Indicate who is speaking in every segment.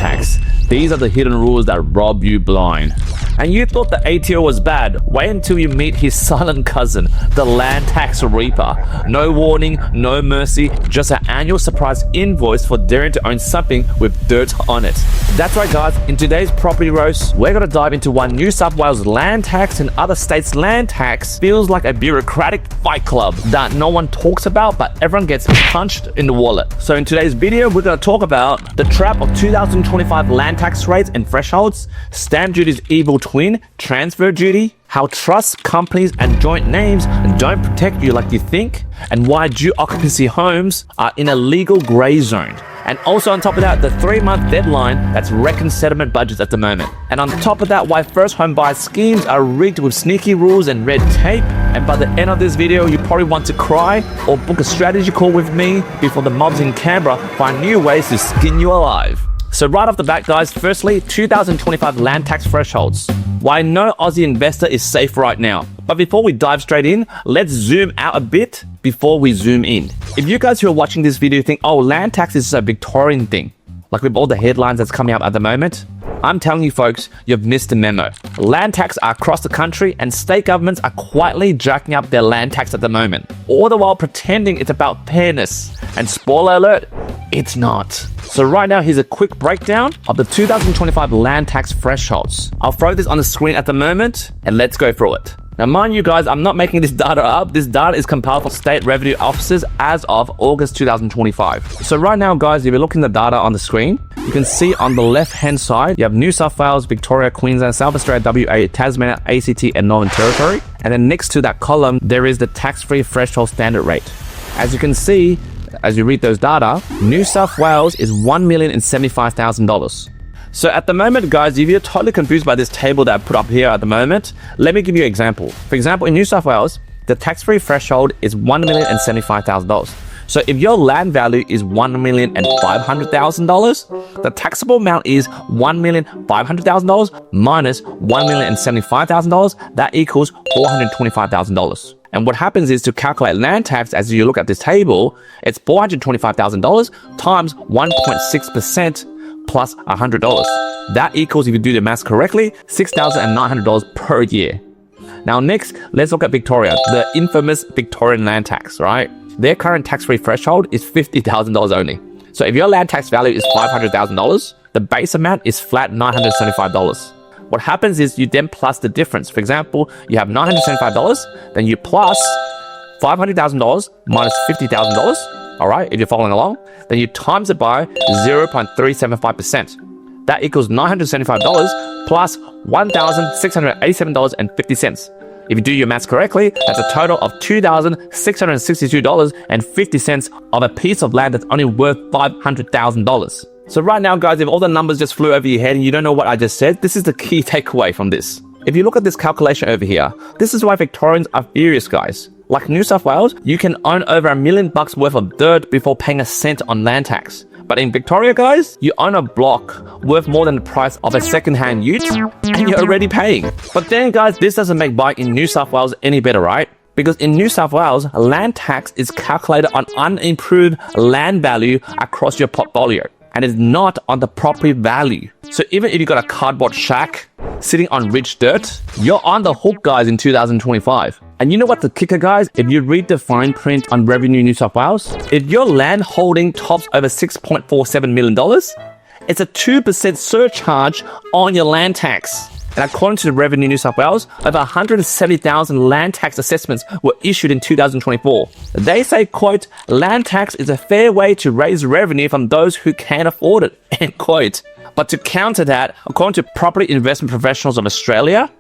Speaker 1: tax. These are the hidden rules that rob you blind. And you thought the ATO was bad. Wait until you meet his silent cousin, the land tax reaper. No warning, no mercy, just an annual surprise invoice for daring to own something with dirt on it. That's right guys, in today's property roast, we're gonna dive into why New South Wales land tax and other states' land tax feels like a bureaucratic fight club that no one talks about, but everyone gets punched in the wallet. So in today's video, we're gonna talk about the trap of 2025 land tax rates and thresholds, stamp duty's evil twin, transfer duty, how trust, companies, and joint names don't protect you like you think, and why due occupancy homes are in a legal grey zone. And also on top of that, the 3-month deadline that's wrecking settlement budgets at the moment. And on top of that, why first home buyer schemes are rigged with sneaky rules and red tape. And by the end of this video, you probably want to cry or book a strategy call with me before the mobs in Canberra find new ways to skin you alive. So right off the bat guys, firstly, 2025 land tax thresholds. Why no Aussie investor is safe right now. But before we dive straight in, let's zoom out a bit before we zoom in. If you guys who are watching this video think, oh, land tax is a Victorian thing, like with all the headlines that's coming up at the moment, I'm telling you folks, you've missed the memo. Land tax are across the country and state governments are quietly jacking up their land tax at the moment, all the while pretending it's about fairness. And spoiler alert, it's not. So right now, here's a quick breakdown of the 2025 land tax thresholds. I'll throw this on the screen at the moment and let's go through it. Now mind you guys, I'm not making this data up. This data is compiled for state revenue officers as of August 2025. So right now guys, if you look in the data on the screen, you can see on the left hand side, you have New South Wales, Victoria, Queensland, South Australia, WA, Tasmania, ACT and Northern Territory. And then next to that column, there is the tax-free threshold standard rate. As you can see, as you read those data, New South Wales is $1,075,000. So at the moment, guys, if you're totally confused by this table that I put up here at the moment, let me give you an example. For example, in New South Wales, the tax-free threshold is $1,075,000. So if your land value is $1,500,000, the taxable amount is $1,500,000 minus $1,075,000. That equals $425,000. And what happens is to calculate land tax, as you look at this table, it's $425,000 times 1.6% plus $100. That equals, if you do the math correctly, $6,900 per year. Now next, let's look at Victoria, the infamous Victorian land tax, right? Their current tax-free threshold is $50,000 only. So if your land tax value is $500,000, the base amount is flat $975. What happens is you then plus the difference. For example, you have $975, then you plus $500,000 minus $50,000. All right, if you're following along, then you times it by 0.375%. That equals $975 plus $1,687.50. If you do your maths correctly, that's a total of $2,662.50 of a piece of land that's only worth $500,000. So right now, guys, if all the numbers just flew over your head and you don't know what I just said, this is the key takeaway from this. If you look at this calculation over here, this is why Victorians are furious, guys. Like New South Wales, you can own over $1 million worth of dirt before paying a cent on land tax. But in Victoria, guys, you own a block worth more than the price of a second-hand ute and you're already paying. But then, guys, this doesn't make buying in New South Wales any better, right? Because in New South Wales, land tax is calculated on unimproved land value across your portfolio and is not on the property value. So even if you got a cardboard shack sitting on rich dirt, you're on the hook, guys, in 2025. And you know what the kicker, guys? If you read the fine print on Revenue New South Wales, if your land holding tops over $6.47 million, it's a 2% surcharge on your land tax. And according to the Revenue New South Wales, over 170,000 land tax assessments were issued in 2024. They say, quote, land tax is a fair way to raise revenue from those who can't afford it, end quote. But to counter that, according to Property Investment Professionals of Australia,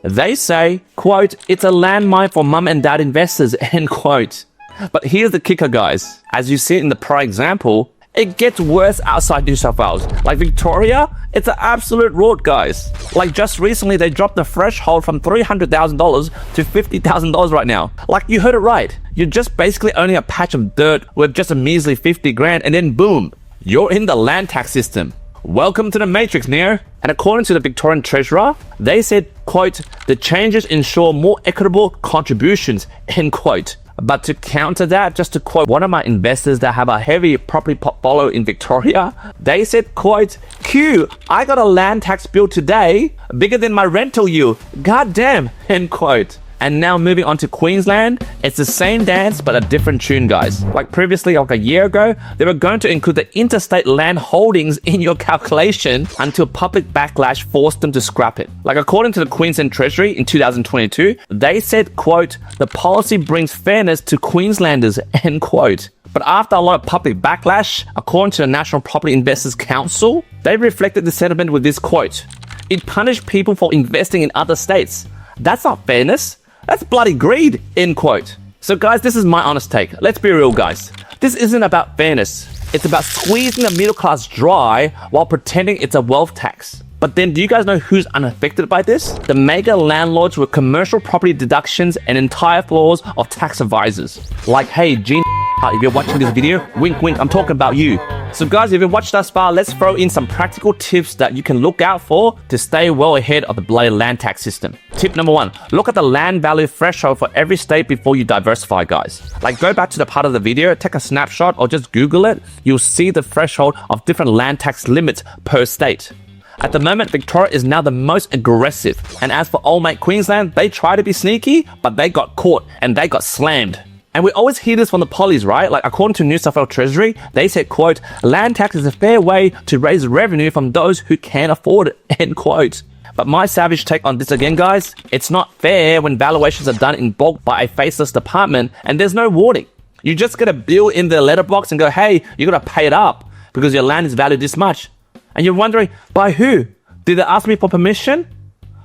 Speaker 1: they say, quote, it's a landmine for mum and dad investors, end quote. But here's the kicker, guys. As you see in the prior example, it gets worse outside New South Wales. Like Victoria, it's an absolute rot, guys. Like just recently, they dropped the threshold from $300,000 to $50,000 right now. Like you heard it right. You're just basically owning a patch of dirt with just a measly 50 grand and then boom, you're in the land tax system. Welcome to the Matrix, Neo. And according to the Victorian Treasurer, they said, quote, the changes ensure more equitable contributions, end quote. But to counter that, just to quote one of my investors that have a heavy property portfolio in Victoria, they said, quote, Q, I got a land tax bill today bigger than my rental yield. God damn, end quote. And now moving on to Queensland, it's the same dance but a different tune, guys. Like previously, like a year ago, they were going to include the interstate land holdings in your calculation until public backlash forced them to scrap it. Like according to the Queensland Treasury in 2022, they said, quote, the policy brings fairness to Queenslanders, end quote. But after a lot of public backlash, according to the National Property Investors Council, they reflected the sentiment with this quote, it punished people for investing in other states. That's not fairness. That's bloody greed, end quote. So guys, this is my honest take. Let's be real, guys. This isn't about fairness. It's about squeezing the middle class dry while pretending it's a wealth tax. But then do you guys know who's unaffected by this? The mega landlords with commercial property deductions and entire floors of tax advisors. Like, hey, Gene, if you're watching this video, wink, wink, I'm talking about you. So guys, if you've watched thus far, let's throw in some practical tips that you can look out for to stay well ahead of the bloody land tax system. Tip number 1, look at the land value threshold for every state before you diversify, guys. Like go back to the part of the video, take a snapshot or just Google it. You'll see the threshold of different land tax limits per state. At the moment, Victoria is now the most aggressive. And as for old mate Queensland, they try to be sneaky, but they got caught and they got slammed. And we always hear this from the pollies, right? Like according to New South Wales Treasury, they said, quote, land tax is a fair way to raise revenue from those who can't afford it, end quote. But my savage take on this again, guys, it's not fair when valuations are done in bulk by a faceless department and there's no warning. You just get a bill in the letterbox and go, hey, you gotta pay it up because your land is valued this much. And you're wondering, by who? Did they ask me for permission?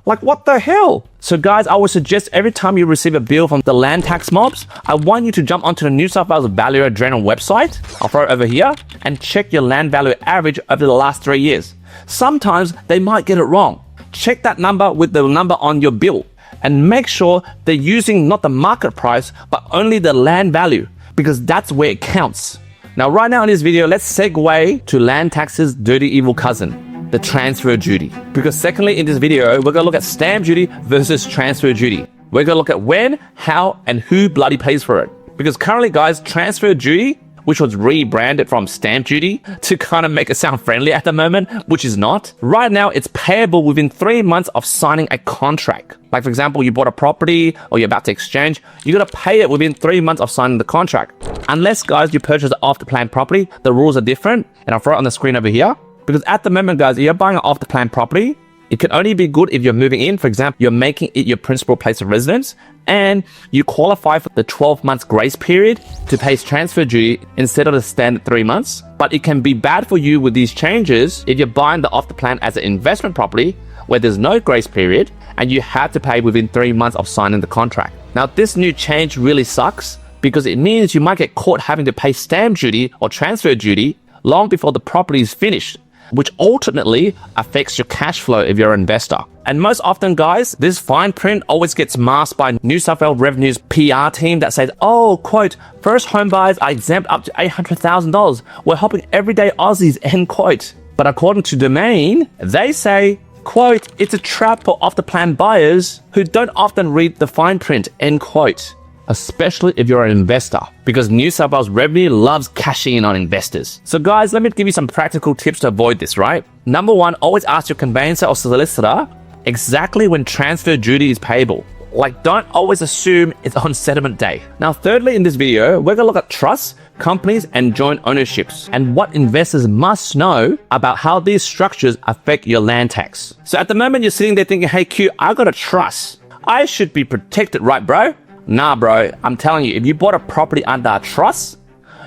Speaker 1: Like, what the hell? So guys, I would suggest every time you receive a bill from the land tax mobs, I want you to jump onto the New South Wales Valuer General website, I'll throw it over here, and check your land value average over the last 3 years. Sometimes they might get it wrong. Check that number with the number on your bill and make sure they're using not the market price, but only the land value, because that's where it counts. Now, right now in this video, let's segue to land tax's dirty evil cousin, the transfer duty. Because secondly, in this video, we're gonna look at stamp duty versus transfer duty. We're gonna look at when, how, and who bloody pays for it. Because currently, guys, transfer duty, which was rebranded from stamp duty to kind of make it sound friendly at the moment, which is not. Right now, it's payable within 3 months of signing a contract. Like for example, you bought a property or you're about to exchange, you gotta pay it within 3 months of signing the contract. Unless, guys, you purchase an off-the-plan property, the rules are different. And I'll throw it on the screen over here. Because at the moment, guys, if you're buying an off-the-plan property, it can only be good if you're moving in. For example, you're making it your principal place of residence and you qualify for the 12 months grace period to pay transfer duty instead of the standard 3 months. But it can be bad for you with these changes if you're buying the off-the-plan as an investment property where there's no grace period and you have to pay within 3 months of signing the contract. Now, this new change really sucks because it means you might get caught having to pay stamp duty or transfer duty long before the property is finished, which ultimately affects your cash flow if you're an investor. And most often, guys, this fine print always gets masked by New South Wales Revenue's PR team that says, oh, quote, first home buyers are exempt up to $800,000. We're helping everyday Aussies, end quote. But according to Domain, they say, quote, it's a trap for off-the-plan buyers who don't often read the fine print, end quote. Especially if you're an investor, because New South Wales Revenue loves cashing in on investors. So guys, let me give you some practical tips to avoid this, right? Number 1, always ask your conveyancer or solicitor exactly when transfer duty is payable. Like, don't always assume it's on settlement day. Now, thirdly, in this video, we're gonna look at trusts, companies, and joint ownerships, and what investors must know about how these structures affect your land tax. So at the moment, you're sitting there thinking, hey Q, I got a trust. I should be protected, right, bro? Nah, bro, I'm telling you, if you bought a property under a trust,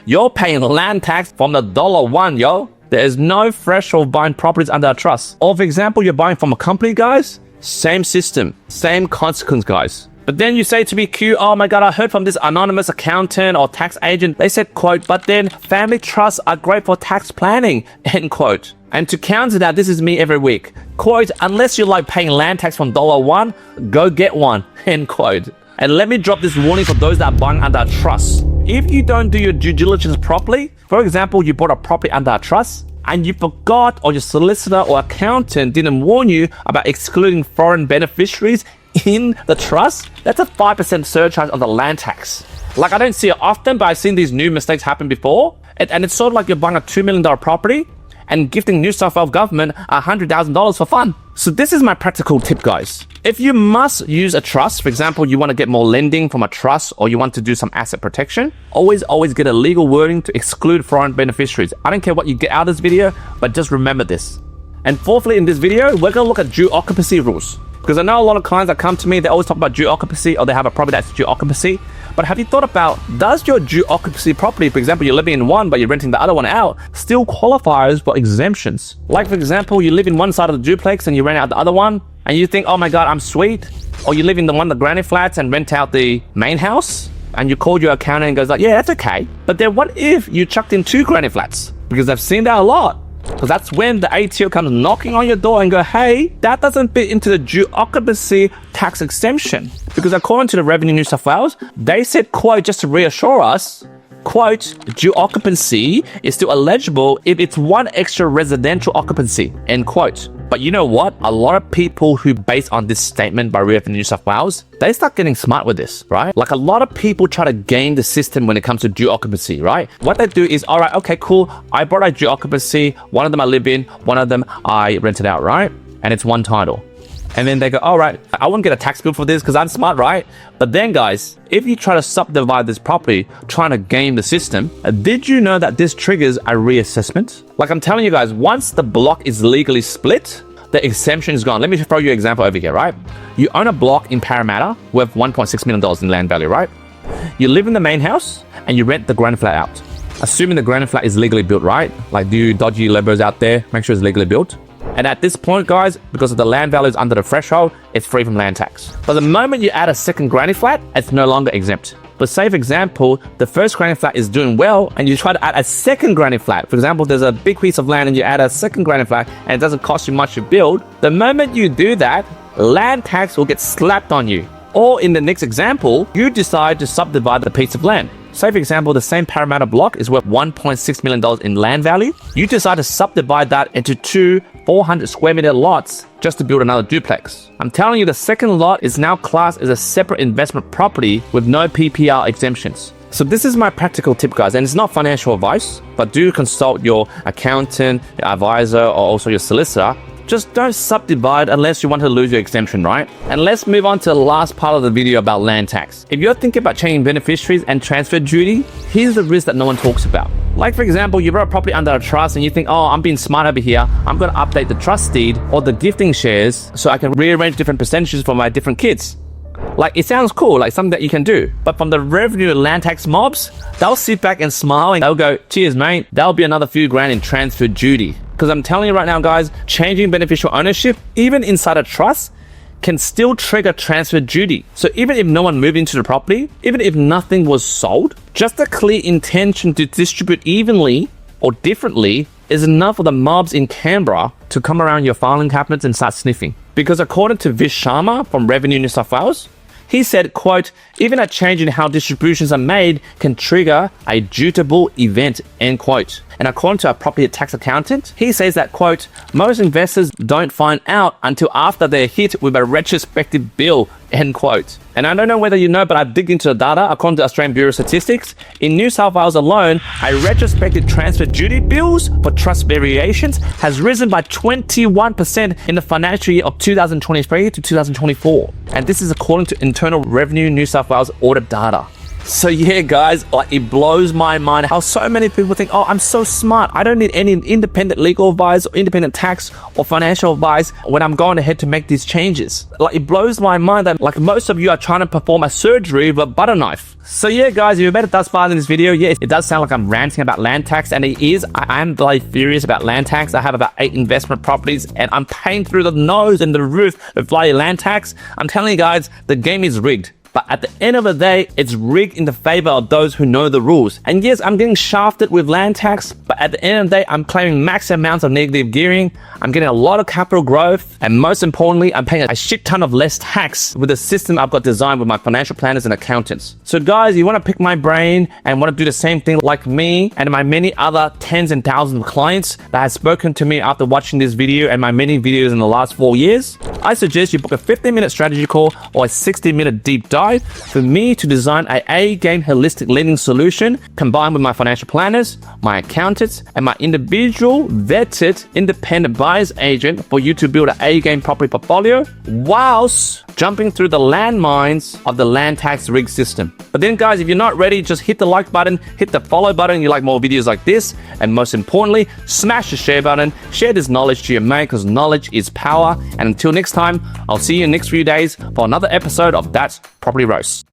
Speaker 1: you're paying land tax from the $1, yo. There is no threshold buying properties under a trust. Or for example, you're buying from a company, guys, same system, same consequence, guys. But then you say to me, Q, oh my God, I heard from this anonymous accountant or tax agent. They said, quote, but then family trusts are great for tax planning, end quote. And to counter that, this is me every week. Quote, unless you like paying land tax from $1, go get one, end quote. And let me drop this warning for those that are buying under a trust. If you don't do your due diligence properly, for example, you bought a property under a trust and you forgot, or your solicitor or accountant didn't warn you about excluding foreign beneficiaries in the trust, that's a 5% surcharge on the land tax. Like, I don't see it often, but I've seen these new mistakes happen before. And it's sort of like you're buying a $2 million property and gifting New South Wales government $100,000 for fun. So this is my practical tip, guys. If you must use a trust, for example, you want to get more lending from a trust or you want to do some asset protection, always get a legal wording to exclude foreign beneficiaries. I don't care what you get out of this video, but just remember this. And fourthly, in this video, we're going to look at due occupancy rules. Because I know a lot of clients that come to me, they always talk about due occupancy or they have a property that's due occupancy. But have you thought about, does your due occupancy property, for example, you're living in one but you're renting the other one out, still qualifies for exemptions? Like, for example, you live in one side of the duplex and you rent out the other one and you think, oh my God, I'm sweet. Or you live in the one of the granny flats and rent out the main house and you called your accountant and goes like, yeah, that's okay. But then what if you chucked in 2 granny flats? Because I've seen that a lot. Because that's when the ATO comes knocking on your door and go, hey, that doesn't fit into the due occupancy tax exemption. Because according to the Revenue New South Wales, they said, quote, just to reassure us, quote, due occupancy is still eligible if it's one extra residential occupancy, end quote. But you know what? A lot of people who base on this statement by Revenue New South Wales, they start getting smart with this, right? Like a lot of people try to game the system when it comes to due occupancy, right? What they do is, all right, okay, cool. I bought a due occupancy. One of them I live in, one of them I rented out, right? And it's one title. And then they go, all right, I won't get a tax bill for this because I'm smart, right? But then guys, if you try to subdivide this property, trying to game the system, did you know that this triggers a reassessment? Like I'm telling you guys, once the block is legally split, the exemption is gone. Let me throw you an example over here, right? You own a block in Parramatta worth $1.6 million in land value, right? You live in the main house and you rent the granny flat out. Assuming the granny flat is legally built, right? Like, do you dodgy lebos out there, make sure it's legally built. And at this point, guys, because of the land value is under the threshold, it's free from land tax. But the moment you add a second granny flat, it's no longer exempt. But say, for example, the first granny flat is doing well and you try to add a second granny flat. For example, there's a big piece of land and you add a second granny flat and it doesn't cost you much to build. The moment you do that, land tax will get slapped on you. Or in the next example, you decide to subdivide the piece of land. Say, for example, the same Parramatta block is worth $1.6 million in land value. You decide to subdivide that into 2 400 square meter lots just to build another duplex. I'm telling you, the second lot is now classed as a separate investment property with no PPR exemptions. So this is my practical tip, guys, and it's not financial advice, but do consult your accountant, your advisor, or also your solicitor. Just don't subdivide unless you want to lose your exemption, right? And let's move on to the last part of the video about land tax. If you're thinking about changing beneficiaries and transfer duty, here's the risk that no one talks about. Like, for example, you bought a property under a trust and you think, oh, I'm being smart over here. I'm going to update the trust deed or the gifting shares so I can rearrange different percentages for my different kids. Like, it sounds cool, like something that you can do. But from the revenue land tax mobs, they'll sit back and smile and they'll go, cheers, mate. That'll be another few grand in transfer duty. Because I'm telling you right now, guys, changing beneficial ownership, even inside a trust, can still trigger transfer duty. So even if no one moved into the property, even if nothing was sold, just a clear intention to distribute evenly or differently is enough for the mobs in Canberra to come around your filing cabinets and start sniffing. Because according to Vish Sharma from Revenue New South Wales, he said, quote, even a change in how distributions are made can trigger a dutiable event, end quote. And according to a property tax accountant, he says that, quote, most investors don't find out until after they're hit with a retrospective bill, end quote. And I don't know whether you know, but I digged into the data. According to Australian Bureau of Statistics, in New South Wales alone, a retrospective transfer duty bills for trust variations has risen by 21% in the financial year of 2023 to 2024. And this is according to Internal Revenue New South Wales audit data. So yeah, guys, like, it blows my mind how so many people think, oh, I'm so smart. I don't need any independent legal advice or independent tax or financial advice when I'm going ahead to make these changes. Like, it blows my mind that like most of you are trying to perform a surgery with a butter knife. So yeah, guys, if you made it thus far in this video, yeah, it does sound like I'm ranting about land tax, and it is. I am like furious about land tax. I have about 8 investment properties and I'm paying through the nose and the roof with bloody land tax. I'm telling you guys, the game is rigged. But at the end of the day, it's rigged in the favor of those who know the rules. And yes, I'm getting shafted with land tax, but at the end of the day, I'm claiming max amounts of negative gearing. I'm getting a lot of capital growth. And most importantly, I'm paying a shit ton of less tax with the system I've got designed with my financial planners and accountants. So guys, you want to pick my brain and want to do the same thing like me and my many other tens and thousands of clients that have spoken to me after watching this video and my many videos in the last 4 years, I suggest you book a 15-minute strategy call or a 60-minute deep dive guide for me to design a A-game holistic lending solution combined with my financial planners, my accountants, and my individual vetted independent buyer's agent for you to build an A-game property portfolio whilst jumping through the landmines of the land tax rig system. But then guys, if you're not ready, just hit the like button, hit the follow button if you like more videos like this, and most importantly, smash the share button, share this knowledge to your mate because knowledge is power. And until next time, I'll see you in the next few days for another episode of That's Property Roast.